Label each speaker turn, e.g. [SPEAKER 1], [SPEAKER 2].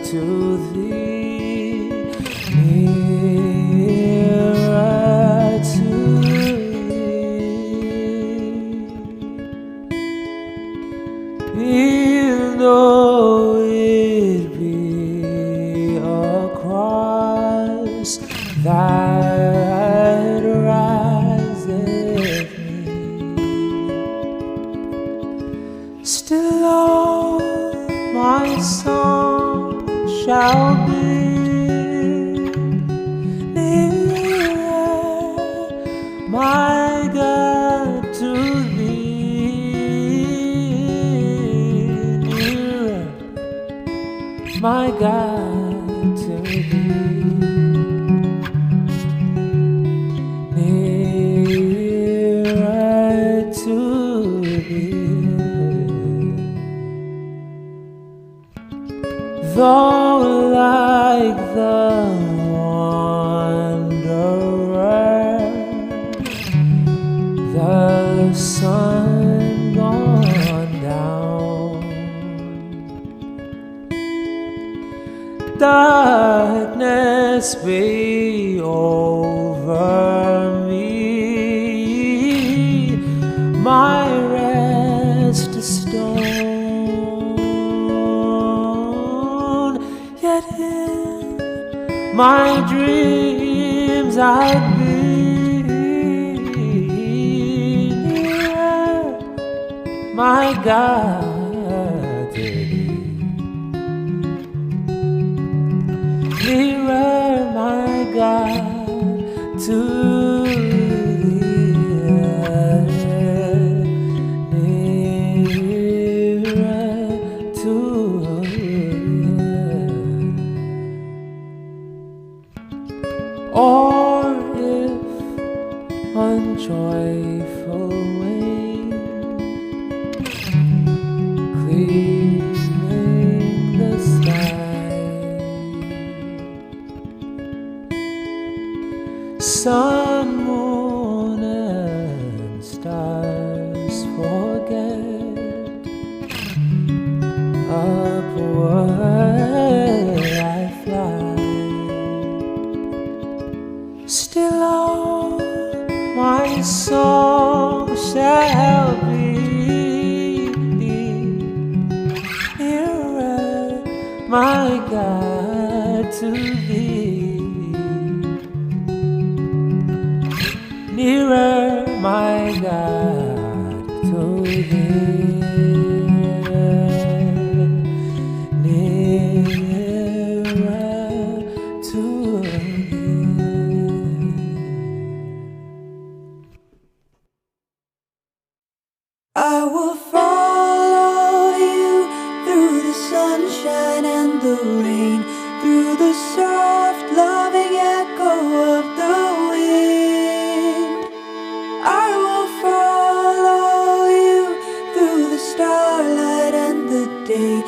[SPEAKER 1] to thee, nearer to thee. Even though it be a cross that riseth me, still all my song shall be nearer, my God, to thee, nearer, my God, to thee, nearer to thee. Though like the wanderer, the sun gone down, darkness be over me, my rest a stone. Yet in my dreams I'd be nearer, my God, to thee, nearer, my God, to thee, nearer to thee. Or if on joyful wing, cleaning the sky, sun, moon, and stars forget, upward I fly. Still all my song shall be nearer, my God, to thee, nearer, my God, to thee, nearer to thee.
[SPEAKER 2] I will follow you through the sunshine and the rain, through the soft, loving echo of the wind. I will follow you through the starlight and the day,